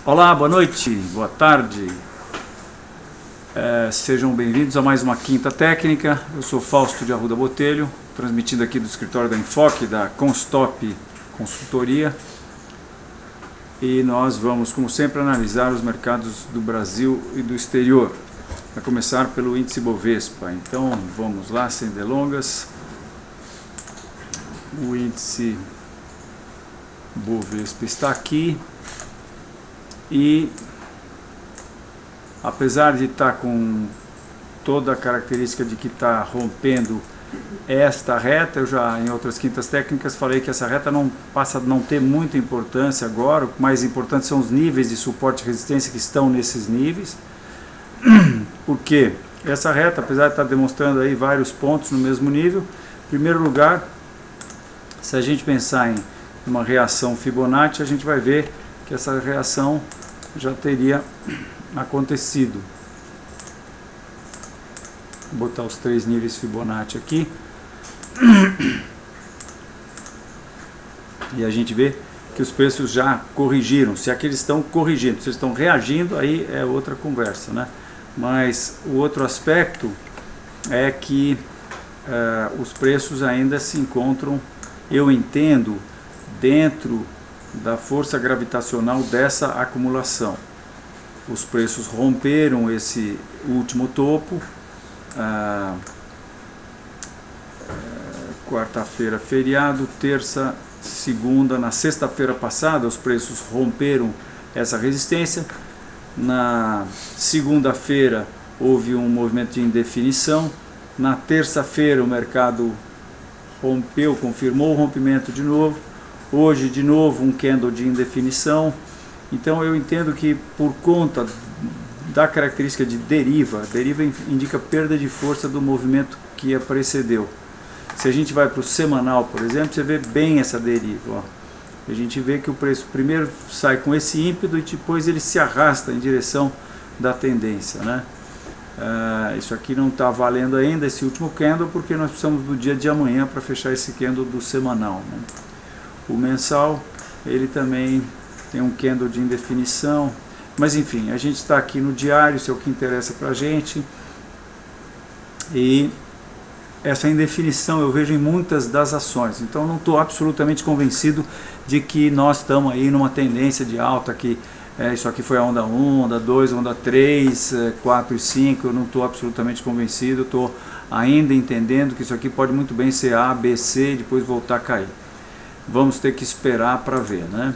Olá, boa noite, boa tarde, sejam bem-vindos a mais uma Quinta Técnica. Eu sou Fausto de Arruda Botelho, transmitindo aqui do escritório da Enfoque, da Constop Consultoria, e nós vamos, como sempre, analisar os mercados do Brasil e do exterior. Vai começar pelo índice Bovespa, então vamos lá, sem delongas. O índice Bovespa está aqui. E apesar de estar com toda a característica de que está rompendo esta reta, eu já em outras quintas técnicas falei que essa reta não passa a não ter muita importância agora. O mais importante são os níveis de suporte e resistência que estão nesses níveis, porque essa reta, apesar de estar demonstrando aí vários pontos no mesmo nível, em primeiro lugar, se a gente pensar em uma reação Fibonacci, a gente vai ver que essa reação já teria acontecido. Vou botar os três níveis Fibonacci aqui. E a gente vê que os preços já corrigiram. Se aqui eles estão corrigindo, se eles estão reagindo, aí é outra conversa, né? Mas o outro aspecto é que os preços ainda se encontram, eu entendo, dentro da força gravitacional dessa acumulação. Os preços romperam esse último topo, quarta-feira feriado, terça, segunda, na sexta-feira passada os preços romperam essa resistência. Na segunda-feira houve um movimento de indefinição. Na terça-feira o mercado rompeu, confirmou o rompimento de novo. Hoje, de novo, um candle de indefinição. Então, eu entendo que por conta da característica de deriva indica perda de força do movimento que a precedeu. Se a gente vai para o semanal, por exemplo, você vê bem essa deriva. Ó. A gente vê que o preço primeiro sai com esse ímpeto e depois ele se arrasta em direção da tendência, né? Isso aqui não está valendo ainda, esse último candle, porque nós precisamos do dia de amanhã para fechar esse candle do semanal, né? O mensal, ele também tem um candle de indefinição, mas enfim, a gente está aqui no diário, isso é o que interessa para a gente, e essa indefinição eu vejo em muitas das ações, então não estou absolutamente convencido de que nós estamos aí numa tendência de alta, que isso aqui foi a onda 1, onda 2, onda 3, 4 e 5, eu não estou absolutamente convencido, estou ainda entendendo que isso aqui pode muito bem ser A, B, C e depois voltar a cair. Vamos ter que esperar para ver, né?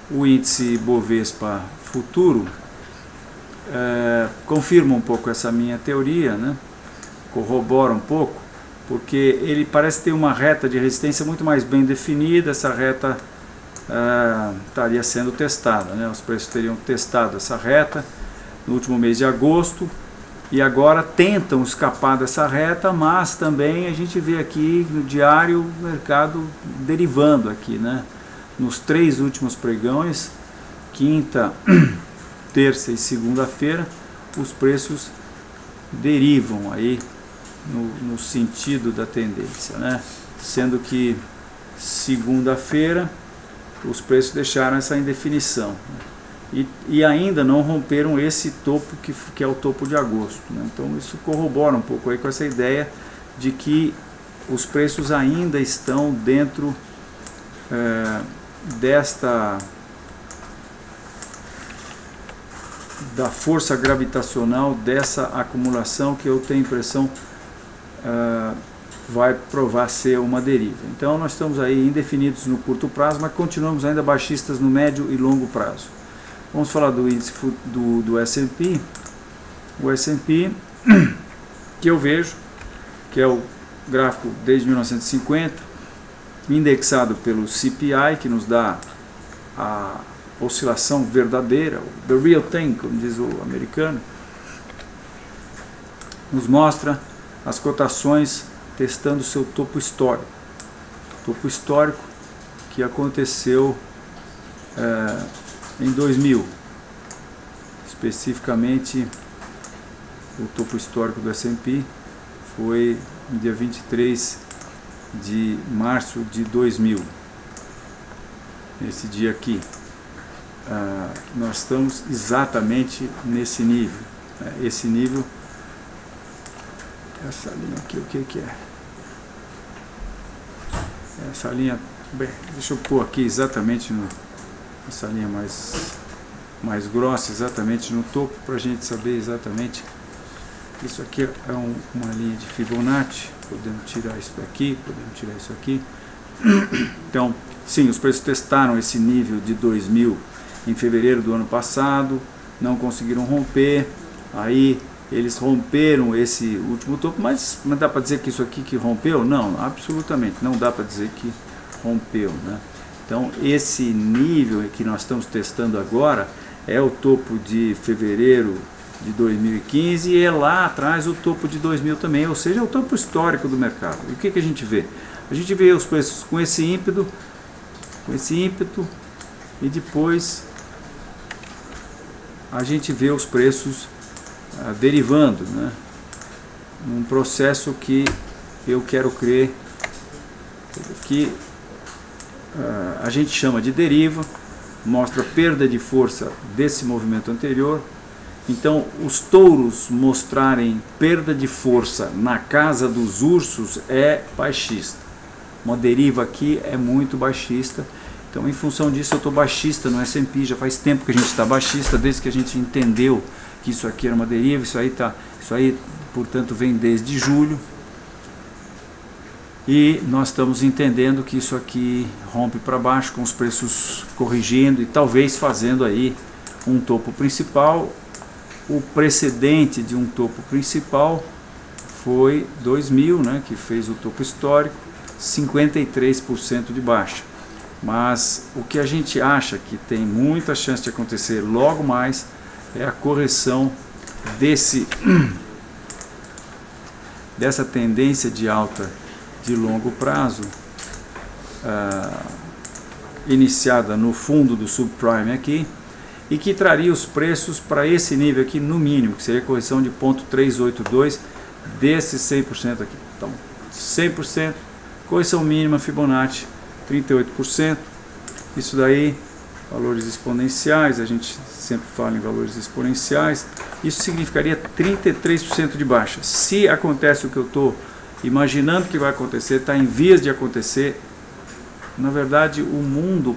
O índice Bovespa futuro confirma um pouco essa minha teoria, né? Corrobora um pouco, porque ele parece ter uma reta de resistência muito mais bem definida. Essa reta estaria sendo testada, né? Os preços teriam testado essa reta no último mês de agosto, e agora tentam escapar dessa reta, mas também a gente vê aqui no diário o mercado derivando aqui, né? Nos três últimos pregões, quinta, terça e segunda-feira, os preços derivam aí no sentido da tendência, né? Sendo que segunda-feira os preços deixaram essa indefinição, né? E ainda não romperam esse topo que é o topo de agosto, né? Então isso corrobora um pouco aí com essa ideia de que os preços ainda estão dentro da força gravitacional dessa acumulação, que eu tenho a impressão vai provar ser uma deriva. Então nós estamos aí indefinidos no curto prazo, mas continuamos ainda baixistas no médio e longo prazo. Vamos falar do índice do S&P. O S&P, que eu vejo, que é o gráfico desde 1950, indexado pelo CPI, que nos dá a oscilação verdadeira, the real thing, como diz o americano, nos mostra as cotações testando seu topo histórico. Topo histórico que aconteceu em 2000, especificamente o topo histórico do S&P foi no dia 23 de março de 2000, esse dia aqui. nós estamos exatamente nesse nível. Esse nível, essa linha aqui, o que é? Essa linha, bem, deixa eu pôr aqui exatamente essa linha mais grossa, exatamente no topo, para a gente saber exatamente. Isso aqui é uma linha de Fibonacci, podemos tirar isso daqui, podemos tirar isso aqui. Então, sim, os preços testaram esse nível de 2.000 em fevereiro do ano passado, não conseguiram romper, aí eles romperam esse último topo, mas dá para dizer que isso aqui que rompeu? Não, absolutamente, não dá para dizer que rompeu, né? Então, esse nível que nós estamos testando agora é o topo de fevereiro de 2015 e é lá atrás o topo de 2000 também, ou seja, é o topo histórico do mercado. E o que a gente vê? A gente vê os preços com esse ímpeto e depois a gente vê os preços derivando, né? Num processo que eu quero crer que a gente chama de deriva, mostra perda de força desse movimento anterior. Então, os touros mostrarem perda de força na casa dos ursos é baixista. Uma deriva aqui é muito baixista. Então, em função disso, eu estou baixista no S&P. Já faz tempo que a gente está baixista, desde que a gente entendeu que isso aqui era uma deriva. Isso aí, portanto, vem desde julho. E nós estamos entendendo que isso aqui rompe para baixo, com os preços corrigindo e talvez fazendo aí um topo principal. O precedente de um topo principal foi 2000, né, que fez o topo histórico, 53% de baixa. Mas o que a gente acha que tem muita chance de acontecer logo mais é a correção dessa tendência de alta de longo prazo, iniciada no fundo do subprime aqui, e que traria os preços para esse nível aqui no mínimo, que seria a correção de 0,382 desses 100% aqui. Então, 100%, correção mínima Fibonacci, 38%. Isso daí, valores exponenciais, a gente sempre fala em valores exponenciais, isso significaria 33% de baixa. Se acontece o que eu estou imaginando que vai acontecer, está em vias de acontecer, na verdade o mundo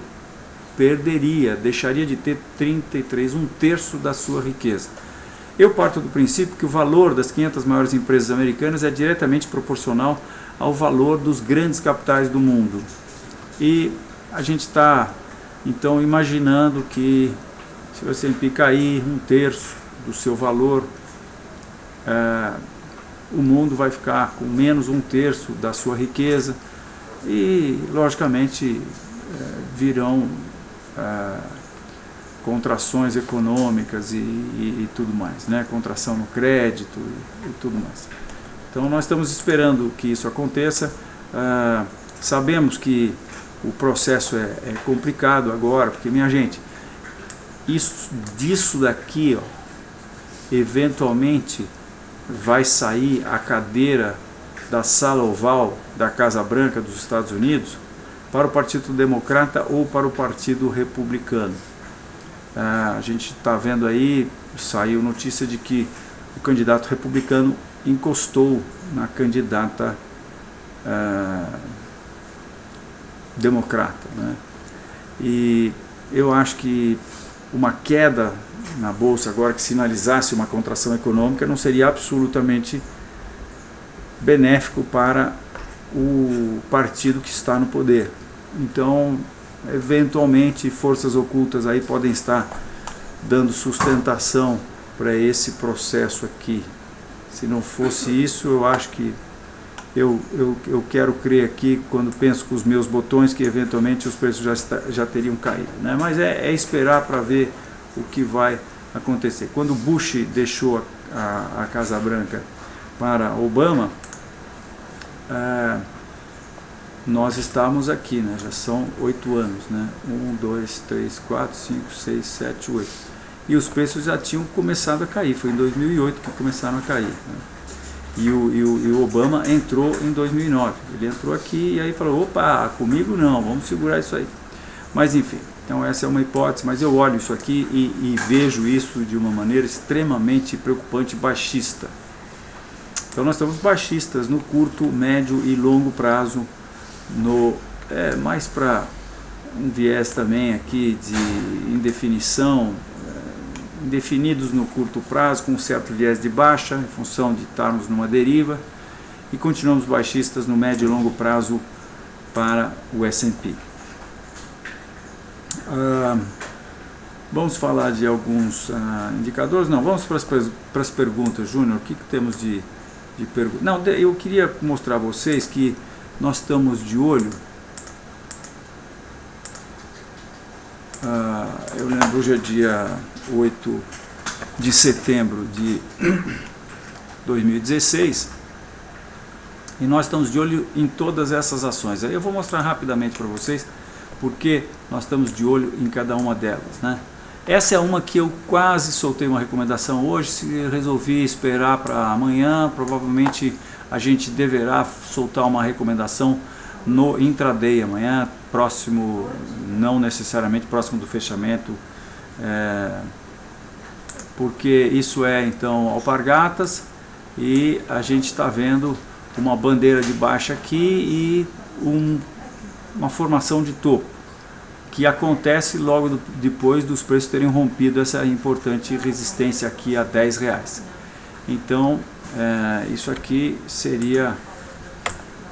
deixaria de ter 33, um terço da sua riqueza. Eu parto do princípio que o valor das 500 maiores empresas americanas é diretamente proporcional ao valor dos grandes capitais do mundo. E a gente está, então, imaginando que se o S&P cair um terço do seu valor, o mundo vai ficar com menos um terço da sua riqueza e, logicamente, virão contrações econômicas e tudo mais, né? Contração no crédito e tudo mais. Então nós estamos esperando que isso aconteça. Sabemos que o processo é complicado agora, porque, minha gente, disso daqui, ó, eventualmente vai sair a cadeira da sala oval da Casa Branca dos Estados Unidos para o Partido Democrata ou para o Partido Republicano. A gente está vendo aí, saiu notícia de que o candidato republicano encostou na candidata democrata, né? E eu acho que uma queda na Bolsa agora que sinalizasse uma contração econômica não seria absolutamente benéfico para o partido que está no poder. Então, eventualmente, forças ocultas aí podem estar dando sustentação para esse processo aqui. Se não fosse isso, eu acho que eu quero crer aqui, quando penso com os meus botões, que eventualmente os preços já teriam caído, né? Mas é esperar para ver o que vai acontecer. Quando Bush deixou a Casa Branca para Obama, nós estamos aqui, né? Já são 8 anos, né? 1, 2, 3, 4, 5, 6, 7, 8. E os preços já tinham começado a cair. Foi em 2008 que começaram a cair, né? E o Obama entrou em 2009. Ele entrou aqui e aí falou: opa, comigo não, vamos segurar isso aí. Mas enfim, então essa é uma hipótese, mas eu olho isso aqui e vejo isso de uma maneira extremamente preocupante, baixista. Então nós estamos baixistas no curto, médio e longo prazo, mais para um viés também aqui de indefinição, indefinidos no curto prazo, com um certo viés de baixa, em função de estarmos numa deriva, e continuamos baixistas no médio e longo prazo para o S&P. Vamos falar de alguns indicadores? Não, vamos para as perguntas, Júnior. O que temos de perguntas? Não, eu queria mostrar a vocês que nós estamos de olho. Eu lembro, hoje é dia 8 de setembro de 2016 e nós estamos de olho em todas essas ações. Aí eu vou mostrar rapidamente para vocês porque nós estamos de olho em cada uma delas, né? Essa é uma que eu quase soltei uma recomendação hoje. Se resolvi esperar para amanhã, provavelmente a gente deverá soltar uma recomendação no intraday amanhã, próximo, não necessariamente próximo do fechamento, porque isso é então Alpargatas, e a gente está vendo uma bandeira de baixa aqui e uma formação de topo, que acontece logo depois dos preços terem rompido essa importante resistência aqui a R$10. Então isso aqui seria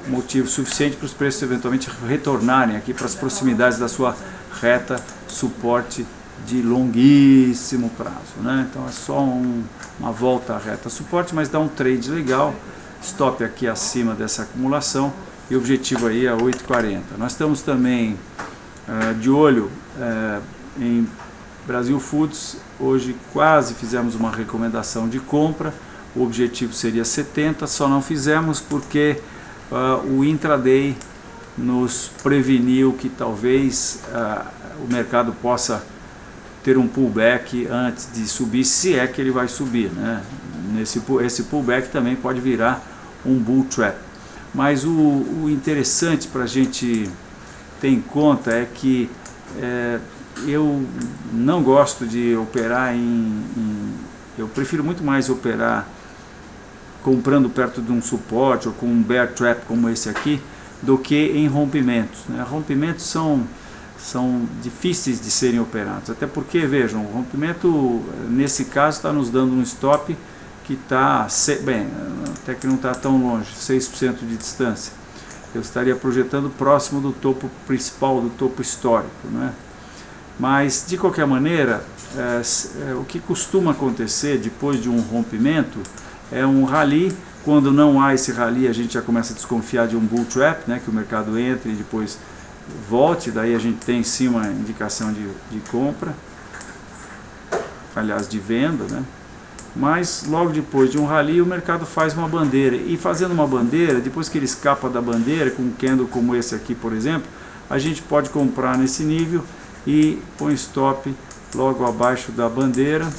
motivo suficiente para os preços eventualmente retornarem aqui para as proximidades da sua reta suporte de longuíssimo prazo, né? Então é só uma volta à reta suporte, mas dá um trade legal, stop aqui acima dessa acumulação e o objetivo aí é 8,40. Nós estamos também de olho em Brasil Foods. Hoje quase fizemos uma recomendação de compra, o objetivo seria 70, só não fizemos porque o intraday nos preveniu que talvez o mercado possa ter um pullback antes de subir, se é que ele vai subir, né? Esse pullback também pode virar um bull trap. Mas o interessante para a gente ter em conta é que eu não gosto de operar eu prefiro muito mais operar comprando perto de um suporte ou com um bear trap como esse aqui, do que em rompimentos, né? Rompimentos são difíceis de serem operados, até porque, vejam, o rompimento nesse caso está nos dando um stop que está, bem, até que não está tão longe, 6% de distância. Eu estaria projetando próximo do topo principal, do topo histórico, né? Mas, de qualquer maneira, o que costuma acontecer depois de um rompimento é um rally. Quando não há esse rally, a gente já começa a desconfiar de um bull trap, né, que o mercado entre e depois volte, daí a gente tem em cima a indicação de compra, aliás de venda, né? Mas logo depois de um rally o mercado faz uma bandeira, e fazendo uma bandeira, depois que ele escapa da bandeira, com um candle como esse aqui, por exemplo, a gente pode comprar nesse nível e põe stop logo abaixo da bandeira,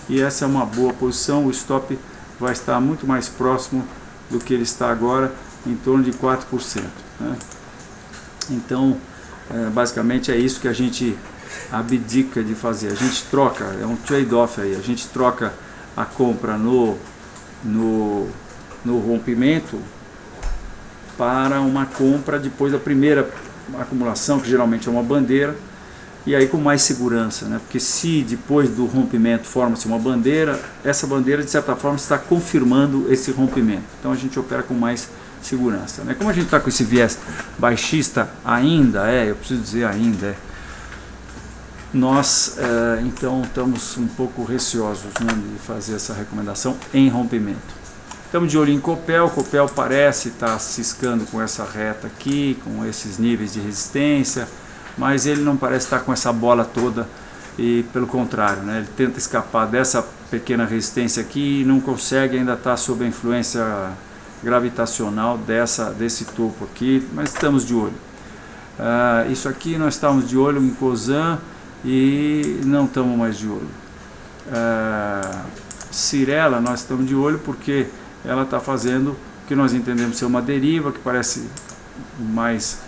e essa é uma boa posição. O stop vai estar muito mais próximo do que ele está agora, em torno de 4%, né? Então, basicamente é isso que a gente abdica de fazer. A gente troca, é um trade-off aí, a gente troca a compra no rompimento para uma compra depois da primeira acumulação, que geralmente é uma bandeira, e aí com mais segurança, né? Porque se depois do rompimento forma-se uma bandeira, essa bandeira de certa forma está confirmando esse rompimento, então a gente opera com mais segurança, né? Como a gente está com esse viés baixista ainda, eu preciso dizer ainda, nós então estamos um pouco receosos, né, de fazer essa recomendação em rompimento. Estamos de olho em Copel. Copel parece estar ciscando com essa reta aqui, com esses níveis de resistência, mas ele não parece estar com essa bola toda, e pelo contrário, né, ele tenta escapar dessa pequena resistência aqui e não consegue, ainda está sob a influência gravitacional desse topo aqui, mas estamos de olho. Isso aqui nós estávamos de olho em Cosan e não estamos mais de olho. Cirela nós estamos de olho porque ela está fazendo o que nós entendemos ser uma deriva, que parece mais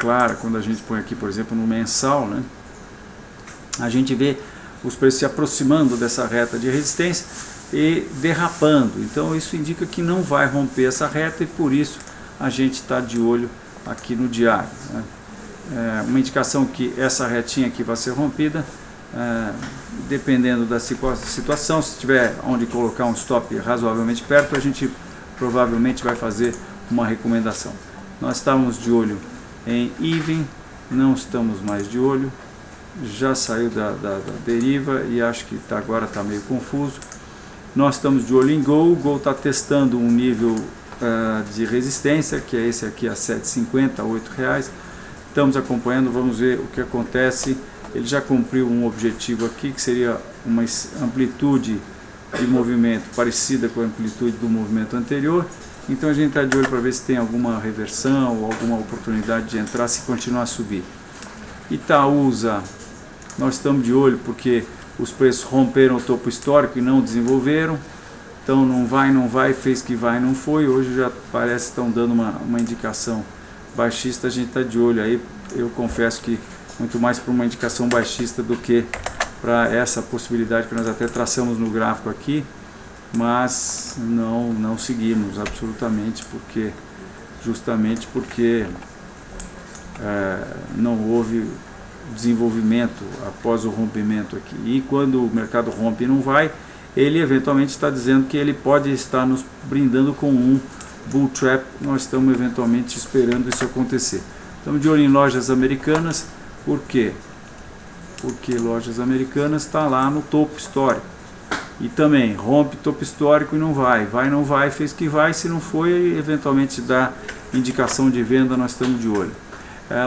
clara quando a gente põe aqui, por exemplo, no mensal, né? A gente vê os preços se aproximando dessa reta de resistência e derrapando. Então isso indica que não vai romper essa reta e por isso a gente está de olho aqui no diário, né? Uma indicação que essa retinha aqui vai ser rompida, dependendo da situação. Se tiver onde colocar um stop razoavelmente perto, a gente provavelmente vai fazer uma recomendação. Nós estávamos de olho em even, não estamos mais de olho, já saiu da deriva e acho que agora está meio confuso. Nós estamos de olho em Go, o Go está testando um nível de resistência, que é esse aqui a 7,50, R$8. Estamos acompanhando, vamos ver o que acontece. Ele já cumpriu um objetivo aqui, que seria uma amplitude de movimento parecida com a amplitude do movimento anterior. Então a gente está de olho para ver se tem alguma reversão ou alguma oportunidade de entrar se continuar a subir. Itaúsa, nós estamos de olho porque os preços romperam o topo histórico e não desenvolveram. Então não vai, fez que vai, não foi. Hoje já parece que estão dando uma indicação baixista, a gente está de olho aí. Eu confesso que muito mais para uma indicação baixista do que para essa possibilidade que nós até traçamos no gráfico aqui, mas não seguimos absolutamente, justamente porque não houve desenvolvimento após o rompimento aqui. E quando o mercado rompe e não vai, ele eventualmente está dizendo que ele pode estar nos brindando com um bull trap. Nós estamos eventualmente esperando isso acontecer. Estamos de olho em lojas americanas. Por quê? Porque lojas americanas está lá no topo histórico. E também rompe topo histórico e não vai. Não vai, fez que vai. Se não foi, eventualmente dá indicação de venda, nós estamos de olho.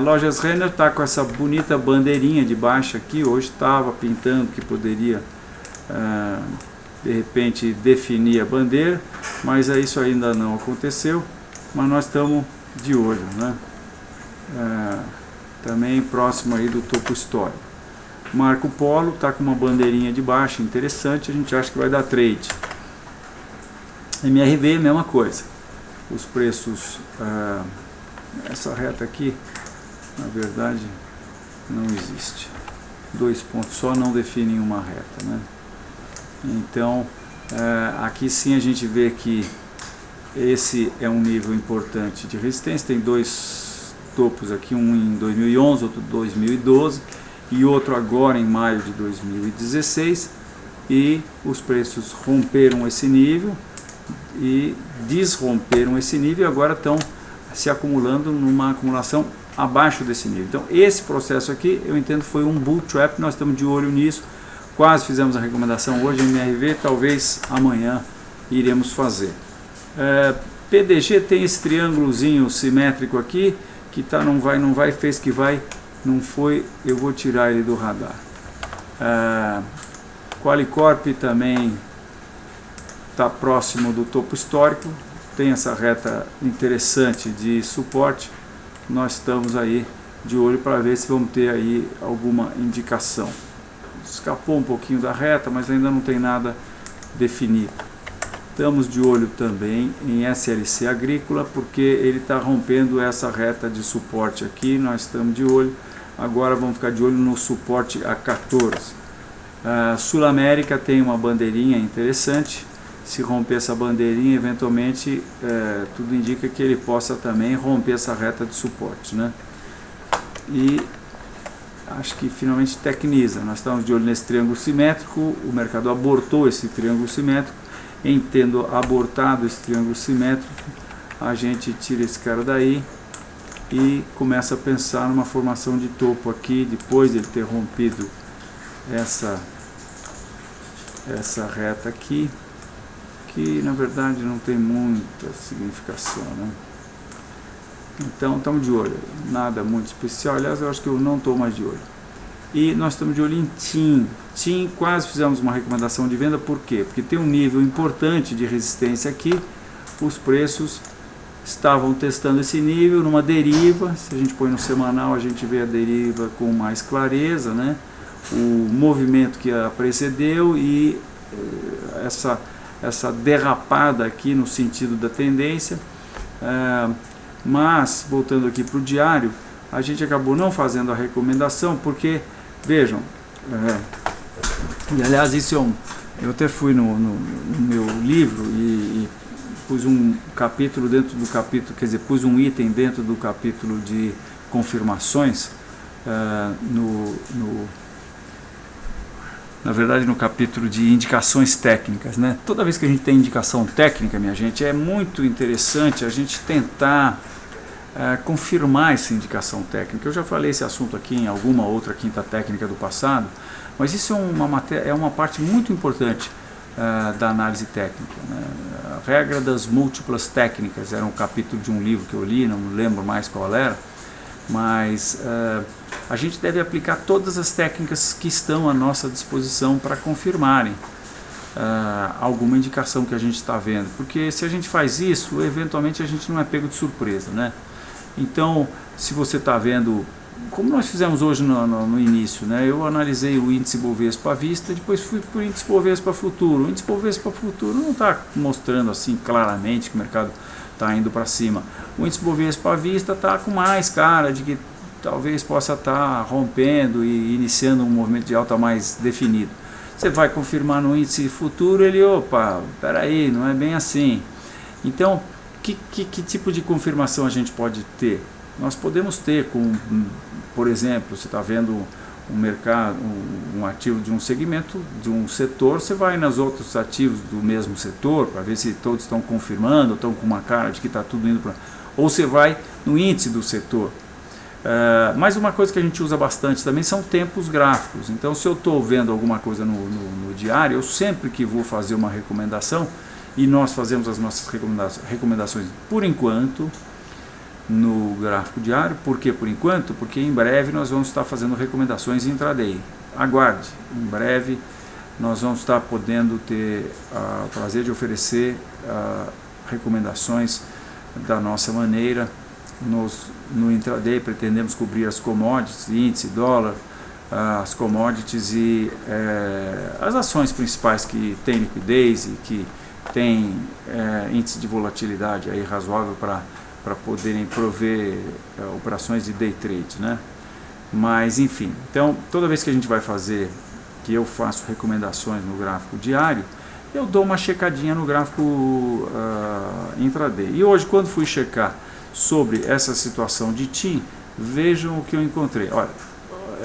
Lojas Renner está com essa bonita bandeirinha de baixa aqui. Hoje estava pintando que poderia de repente definir a bandeira, mas isso ainda não aconteceu, mas nós estamos de olho, né? Também próximo aí do topo histórico. Marco Polo está com uma bandeirinha de baixa interessante, a gente acha que vai dar trade. MRV, mesma coisa. Os preços, essa reta aqui, na verdade, não existe. 2 pontos só não definem uma reta, né? Então, aqui sim a gente vê que esse é um nível importante de resistência. Tem dois topos aqui, um em 2011, outro em 2012 e outro agora em maio de 2016. E os preços romperam esse nível e desromperam esse nível e agora estão se acumulando numa acumulação abaixo desse nível. Então, esse processo aqui, eu entendo, foi um bull trap, nós estamos de olho nisso. Quase fizemos a recomendação hoje em MRV, talvez amanhã iremos fazer. PDG tem esse triângulozinho simétrico aqui, que tá, não vai, fez que vai, não foi, eu vou tirar ele do radar. Qualicorp também está próximo do topo histórico, tem essa reta interessante de suporte, nós estamos aí de olho para ver se vamos ter aí alguma indicação. Escapou um pouquinho da reta, mas ainda não tem nada definido. Estamos de olho também em SLC Agrícola, porque ele está rompendo essa reta de suporte aqui, nós estamos de olho. Agora vamos ficar de olho no suporte a 14. Sul América tem uma bandeirinha interessante. Se romper essa bandeirinha, eventualmente, tudo indica que ele possa também romper essa reta de suporte, né? E acho que finalmente Tecnisa. Nós estamos de olho nesse triângulo simétrico, o mercado abortou esse triângulo simétrico. Em tendo abortado esse triângulo simétrico, a gente tira esse cara daí e começa a pensar numa formação de topo aqui, depois de ele ter rompido essa reta aqui, que na verdade não tem muita significação, né? Então estamos de olho, nada muito especial. Aliás, eu acho que eu não estou mais de olho. E nós estamos de olho em TIM. TIM, quase fizemos uma recomendação de venda. Por quê? Porque tem um nível importante de resistência aqui. Os preços estavam testando esse nível numa deriva. Se a gente põe no semanal, a gente vê a deriva com mais clareza, né? O movimento que a precedeu e essa derrapada aqui no sentido da tendência. Mas, voltando aqui para o diário, a gente acabou não fazendo a recomendação, porque, vejam, e aliás isso eu até fui no meu livro e pus um capítulo dentro do capítulo, quer dizer, pus um item dentro do capítulo de confirmações, na verdade no capítulo de indicações técnicas, né? Toda vez que a gente tem indicação técnica, minha gente, é muito interessante a gente tentar confirmar essa indicação técnica. Eu já falei esse assunto aqui em alguma outra quinta técnica do passado, mas isso é uma parte muito importante da análise técnica, né? A regra das múltiplas técnicas era um capítulo de um livro que eu li, não me lembro mais qual era, mas a gente deve aplicar todas as técnicas que estão à nossa disposição para confirmarem alguma indicação que a gente está vendo, porque se a gente faz isso, eventualmente a gente não é pego de surpresa, né? Então, se você está vendo, como nós fizemos hoje no início, né? Eu analisei o índice Bovespa à vista, depois fui para o índice Bovespa futuro. O índice Bovespa futuro não está mostrando assim claramente que o mercado está indo para cima. O índice Bovespa à vista está com mais cara de que talvez possa estar rompendo e iniciando um movimento de alta mais definido. Você vai confirmar no índice futuro, ele, opa, peraí, não é bem assim. Então, que tipo de confirmação a gente pode ter? Nós podemos ter, por exemplo, você está vendo um mercado, um ativo de um segmento, de um setor, você vai nos outros ativos do mesmo setor, para ver se todos estão confirmando, estão com uma cara de que está tudo indo para... Ou você vai no índice do setor. Mas uma coisa que a gente usa bastante também são tempos gráficos. Então, se eu estou vendo alguma coisa no diário, eu sempre que vou fazer uma recomendação, e nós fazemos as nossas recomendações por enquanto no gráfico diário. Por que por enquanto? Porque em breve nós vamos estar fazendo recomendações intraday. Aguarde, em breve nós vamos estar podendo ter o prazer de oferecer recomendações da nossa maneira no intraday. Pretendemos cobrir as commodities, índice, dólar, as commodities e as ações principais que têm liquidez e que tem índice de volatilidade aí razoável para poderem prover operações de day trade, né? Mas enfim, então toda vez que a gente vai fazer, que eu faço recomendações no gráfico diário, eu dou uma checadinha no gráfico intraday. E hoje, quando fui checar sobre essa situação de TIM, vejam o que eu encontrei. Olha,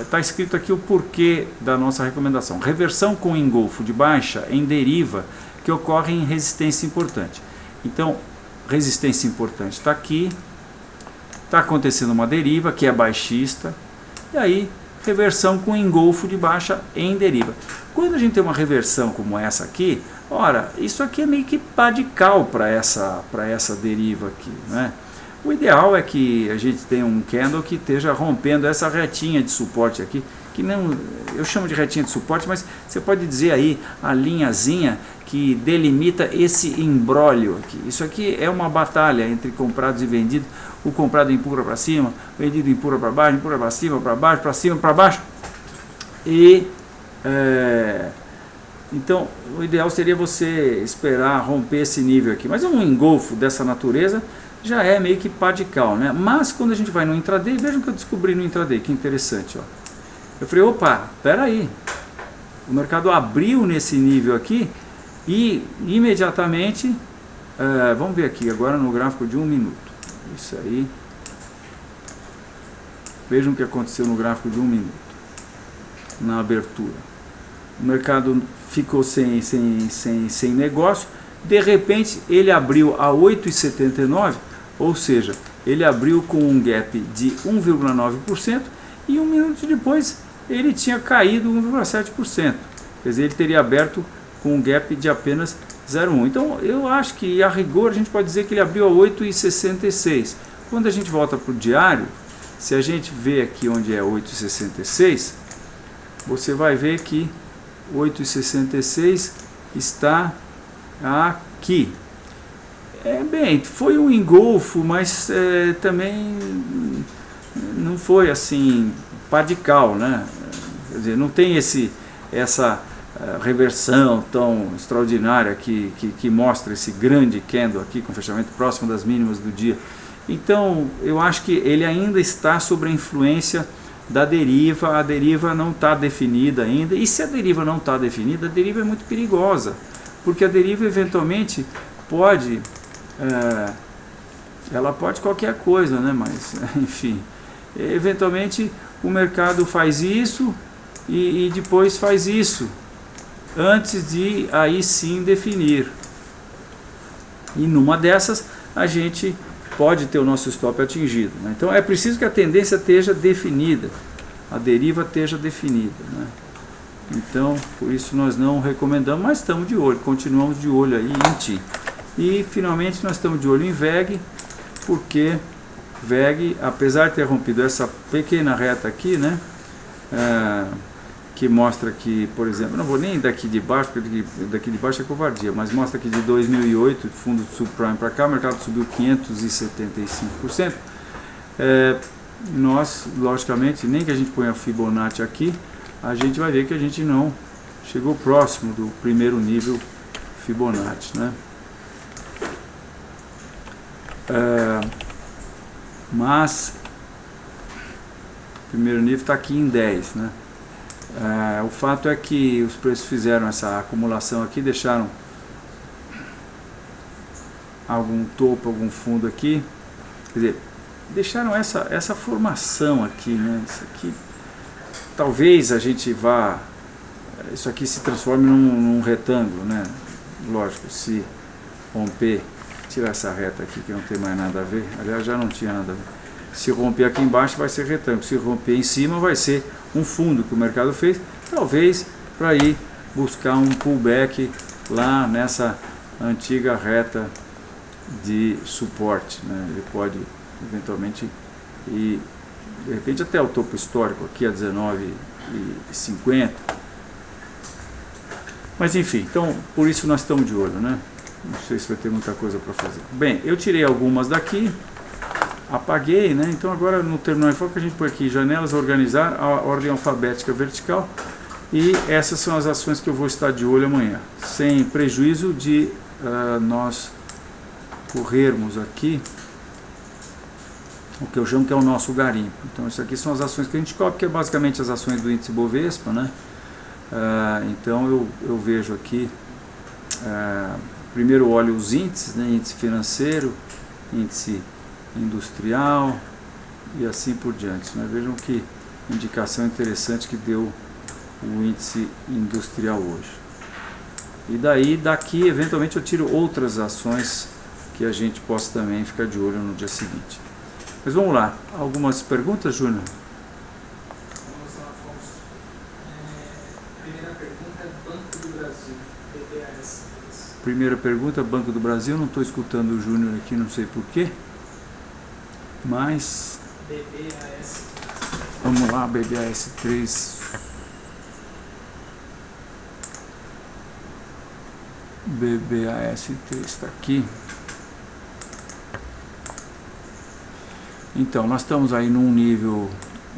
está escrito aqui o porquê da nossa recomendação: reversão com engolfo de baixa em deriva que ocorre em resistência importante. Então, resistência importante está aqui, está acontecendo uma deriva que é baixista, e aí reversão com engolfo de baixa em deriva. Quando a gente tem uma reversão como essa aqui, ora, isso aqui é meio que pá de cal para essa deriva aqui, né? O ideal é que a gente tenha um candle que esteja rompendo essa retinha de suporte aqui, que não, eu chamo de retinha de suporte, mas você pode dizer aí a linhazinha que delimita esse imbróglio aqui. Isso aqui é uma batalha entre comprados e vendidos. O comprado empurra para cima, o vendido empurra para baixo, empurra para cima, para baixo, para cima, para baixo. E então o ideal seria você esperar romper esse nível aqui. Mas um engolfo dessa natureza já é meio que pá de cal, né? Mas quando a gente vai no intraday, vejam o que eu descobri no intraday, que interessante, ó. Eu falei, opa, peraí, o mercado abriu nesse nível aqui e imediatamente, vamos ver aqui agora no gráfico de 1 minuto, isso aí, vejam o que aconteceu no gráfico de 1 minuto, na abertura. O mercado ficou sem negócio, de repente ele abriu a 8,79, ou seja, ele abriu com um gap de 1,9% e 1 minuto depois ele tinha caído 1,7%. Quer dizer, ele teria aberto com um gap de apenas 0,1. Então, eu acho que a rigor a gente pode dizer que ele abriu a 8,66. Quando a gente volta para o diário, se a gente vê aqui onde é 8,66, você vai ver que 8,66 está aqui. Bem, foi um engolfo, mas também não foi assim pá de cal, né? Quer dizer, não tem essa reversão tão extraordinária que mostra esse grande candle aqui com fechamento próximo das mínimas do dia Então eu acho que ele ainda está sob a influência da deriva. A deriva não está definida ainda, e se a deriva não está definida, a deriva é muito perigosa, porque a deriva eventualmente pode, ela pode qualquer coisa, né? Mas enfim, eventualmente o mercado faz isso e depois faz isso, antes de aí sim definir, e numa dessas a gente pode ter o nosso stop atingido, né? Então é preciso que a tendência esteja definida, a deriva esteja definida, né? Então por isso nós não recomendamos, mas estamos de olho, continuamos de olho aí em TI. E finalmente nós estamos de olho em VEG, porque VEG, apesar de ter rompido essa pequena reta aqui, né, que mostra que, por exemplo, não vou nem daqui de baixo, porque daqui de baixo é covardia, mas mostra que de 2008, fundo do subprime para cá, o mercado subiu 575%. Nós, logicamente, nem que a gente ponha a Fibonacci aqui, a gente vai ver que a gente não chegou próximo do primeiro nível Fibonacci, né? Mas o primeiro nível está aqui em 10, né? O fato é que os preços fizeram essa acumulação aqui, deixaram algum topo, algum fundo aqui, quer dizer, deixaram essa formação aqui, né? Isso aqui, talvez a gente vá, isso aqui se transforme num retângulo, né? Lógico, se romper, tirar essa reta aqui que não tem mais nada a ver, aliás já não tinha nada a ver, se romper aqui embaixo vai ser retângulo, se romper em cima vai ser um fundo que o mercado fez, talvez para ir buscar um pullback lá nessa antiga reta de suporte, né? Ele pode eventualmente ir de repente até o topo histórico aqui a 19,50, mas enfim, então por isso nós estamos de olho, né? Não sei se vai ter muita coisa para fazer. Bem, eu tirei algumas daqui, apaguei, né? Então agora no terminal de foco a gente põe aqui janelas, organizar, a ordem alfabética vertical, e essas são as ações que eu vou estar de olho amanhã, sem prejuízo de nós corrermos aqui o que eu chamo que é o nosso garimpo. Então isso aqui são as ações que a gente cobre, que é basicamente as ações do índice Bovespa, né? Então eu vejo aqui, primeiro olho os índices, né? Índice financeiro, índice industrial e assim por diante, né? Vejam que indicação interessante que deu o índice industrial hoje. E daqui eventualmente eu tiro outras ações que a gente possa também ficar de olho no dia seguinte. Mas vamos lá, algumas perguntas, Júnior? Vamos lá, Afonso. Primeira pergunta é Banco do Brasil, BBAS. Primeira pergunta, Banco do Brasil, não estou escutando o Júnior aqui, não sei porquê, mas BBAS. vamos lá, BBAS3. BBAS3 está aqui. Então, nós estamos aí num nível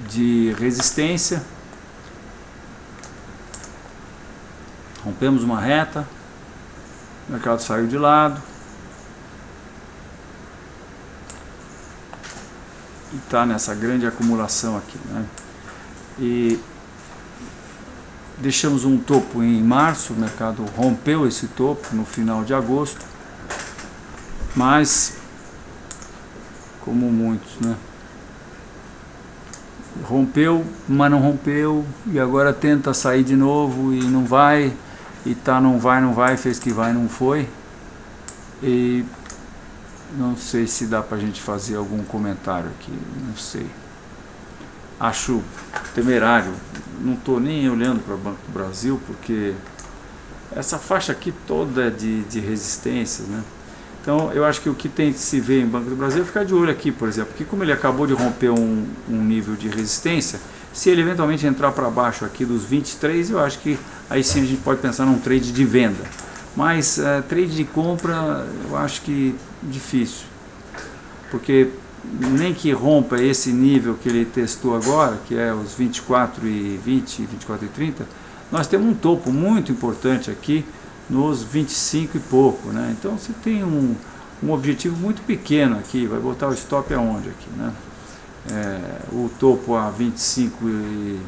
de resistência, rompemos uma reta, o mercado saiu de lado e está nessa grande acumulação aqui, né? E deixamos um topo em março, o mercado rompeu esse topo no final de agosto, mas como muitos, né? Rompeu, mas não rompeu, e agora tenta sair de novo e não vai, e tá não vai, fez que vai, não foi. E não sei se dá pra gente fazer algum comentário aqui, não sei. Acho temerário, não tô nem olhando para o Banco do Brasil, porque essa faixa aqui toda é de resistências, né? Então eu acho que o que tem que se ver em Banco do Brasil é ficar de olho aqui, por exemplo, porque como ele acabou de romper um nível de resistência, se ele eventualmente entrar para baixo aqui dos 23, eu acho que aí sim a gente pode pensar num trade de venda, mas trade de compra eu acho que difícil, porque nem que rompa esse nível que ele testou agora, que é os 24,20, 24,30, nós temos um topo muito importante aqui nos 25 e pouco, né? Então se tem um objetivo muito pequeno aqui, vai botar o stop aonde aqui, né? O topo a 25 e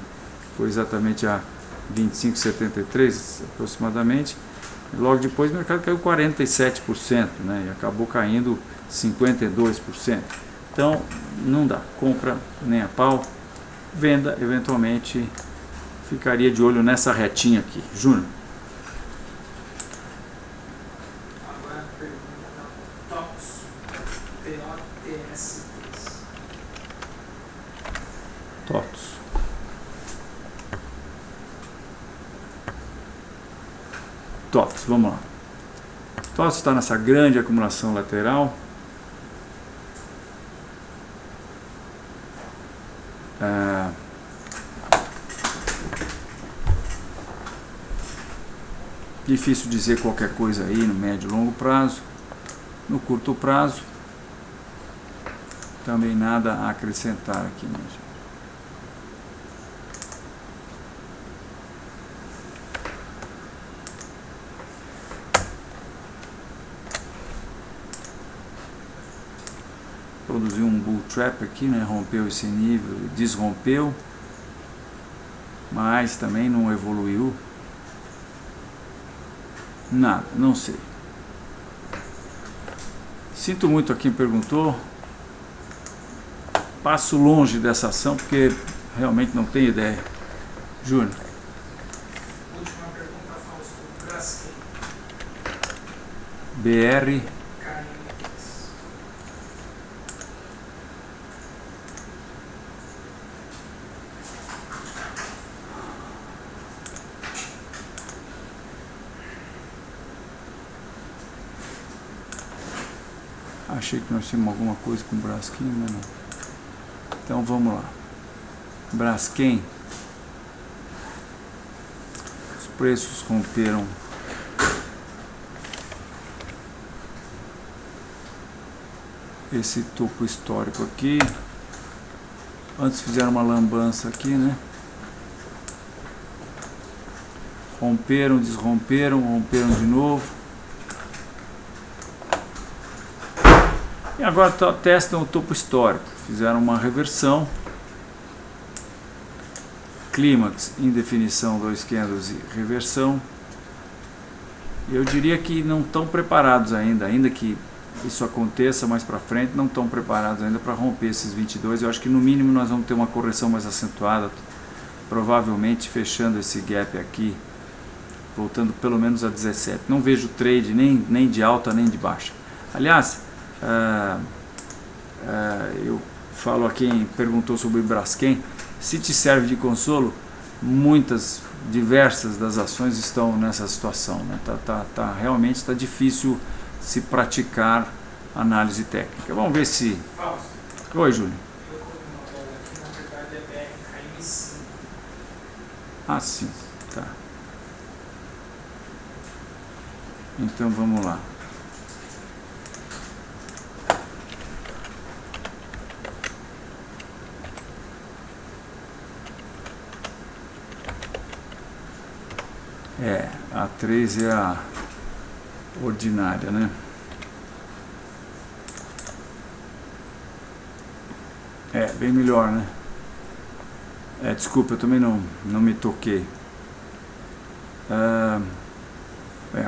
foi exatamente a 25,73 aproximadamente. Logo depois o mercado caiu 47%, né? E acabou caindo 52%. Então não dá, compra nem a pau, venda eventualmente, ficaria de olho nessa retinha aqui. Júnior. Agora a pergunta da TOTS. TOTS. TOTS. TOTS, vamos lá. TOTS está nessa grande acumulação lateral. Difícil dizer qualquer coisa aí no médio e longo prazo. No curto prazo, também nada a acrescentar aqui, minha gente. Produziu um bull trap aqui, né? Rompeu esse nível, desrompeu, mas também não evoluiu. Nada, não sei. Sinto muito a quem perguntou. Passo longe dessa ação porque realmente não tenho ideia. Júnior. Última pergunta, Fausto. Braskem. BR. Achei que nós tínhamos alguma coisa com Braskem, mas não. Então vamos lá. Braskem. Os preços romperam esse topo histórico aqui. Antes fizeram uma lambança aqui, né? Romperam, desromperam, romperam de novo. E agora testam o topo histórico. Fizeram uma reversão. Clímax, indefinição, 2 candles e reversão. Eu diria que não estão preparados ainda que isso aconteça mais para frente, não estão preparados ainda para romper esses 22. Eu acho que no mínimo nós vamos ter uma correção mais acentuada, provavelmente fechando esse gap aqui, voltando pelo menos a 17. Não vejo trade nem de alta nem de baixa. Aliás, eu falo a quem perguntou sobre o Braskem, se te serve de consolo, diversas das ações estão nessa situação, né? Realmente está difícil se praticar análise técnica. Vamos ver se... Fausto. Oi, Júnior. Eu coloquei uma bola aqui, na verdade é BR, KM5. Ah, sim, tá. Então vamos lá. A 3 é a ordinária, né? Bem melhor, né? Desculpa, eu também não me toquei.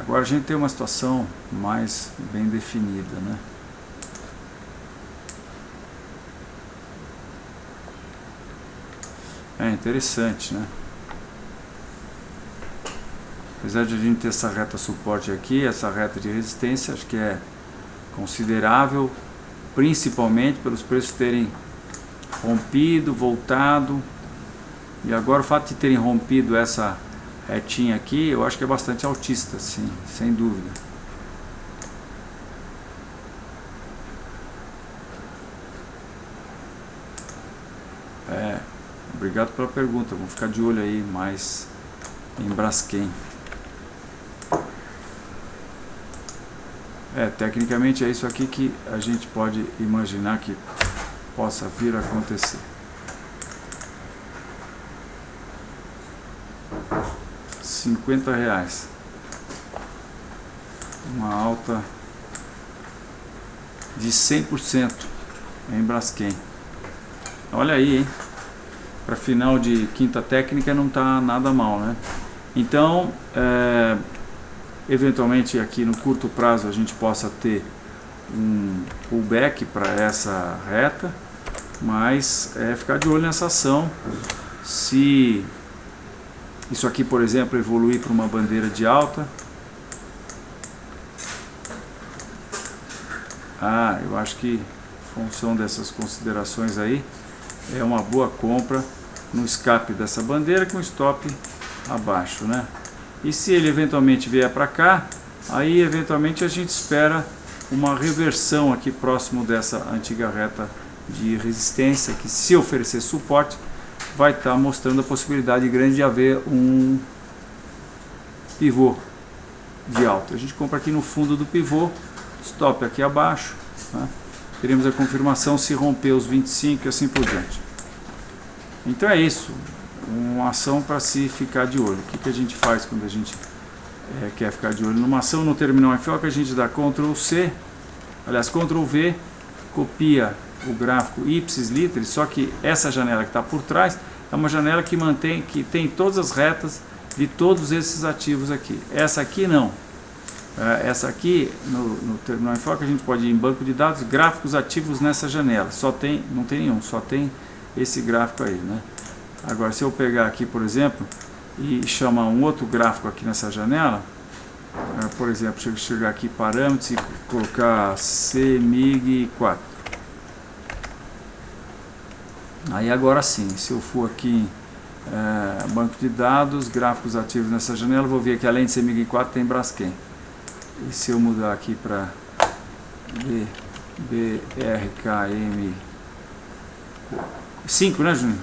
Agora a gente tem uma situação mais bem definida, né? Interessante, né? Apesar de a gente ter essa reta suporte aqui, essa reta de resistência, acho que é considerável, principalmente pelos preços terem rompido, voltado, e agora o fato de terem rompido essa retinha aqui, eu acho que é bastante altista, sim, sem dúvida. Obrigado pela pergunta, vamos ficar de olho aí mais em Braskem. Tecnicamente é isso aqui que a gente pode imaginar que possa vir a acontecer. R$50. Uma alta de 100% em Braskem. Olha aí, hein? Para final de quinta técnica não está nada mal, né? Então, eventualmente aqui no curto prazo a gente possa ter um pullback para essa reta, mas ficar de olho nessa ação. Se isso aqui, por exemplo, evoluir para uma bandeira de alta, eu acho que em função dessas considerações aí, é uma boa compra no escape dessa bandeira com stop abaixo, né? E se ele eventualmente vier para cá, aí eventualmente a gente espera uma reversão aqui próximo dessa antiga reta de resistência, que se oferecer suporte, vai estar mostrando a possibilidade grande de haver um pivô de alta. A gente compra aqui no fundo do pivô, stop aqui abaixo, né? Teremos a confirmação se romper os 25 e assim por diante. Então é isso, uma ação para se ficar de olho. O que a gente faz quando a gente quer ficar de olho numa ação? No terminal FO, a gente dá Ctrl C, aliás Ctrl V, copia o gráfico ipsis literis, só que essa janela que está por trás é uma janela que tem todas as retas de todos esses ativos aqui. Essa aqui não. Essa aqui, no terminal FO, a gente pode ir em banco de dados, gráficos ativos nessa janela. Não tem nenhum, só tem esse gráfico aí, né? Agora, se eu pegar aqui, por exemplo, e chamar um outro gráfico aqui nessa janela, por exemplo, chegar aqui parâmetros e colocar CMIG4. Aí agora sim, se eu for aqui banco de dados, gráficos ativos nessa janela, vou ver que além de CMIG4 tem Braskem. E se eu mudar aqui para BRKM 5, né, Júnior?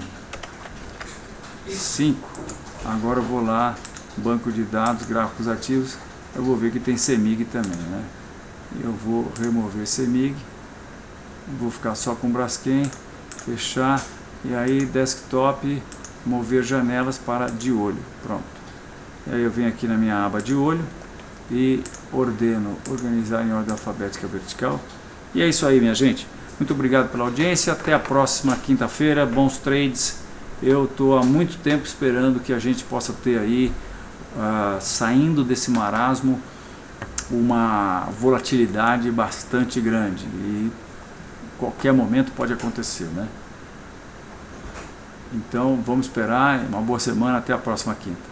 5. Agora eu vou lá, banco de dados, gráficos ativos, eu vou ver que tem CMIG também, né? Eu vou remover CMIG, vou ficar só com Braskem, fechar, e aí desktop, mover janelas para de olho, pronto. E aí eu venho aqui na minha aba de olho e ordeno organizar em ordem alfabética vertical. E é isso aí, minha gente. Muito obrigado pela audiência, até a próxima quinta-feira, bons trades. Eu estou há muito tempo esperando que a gente possa ter aí, saindo desse marasmo, uma volatilidade bastante grande, e qualquer momento pode acontecer, né? Então vamos esperar, uma boa semana, até a próxima quinta.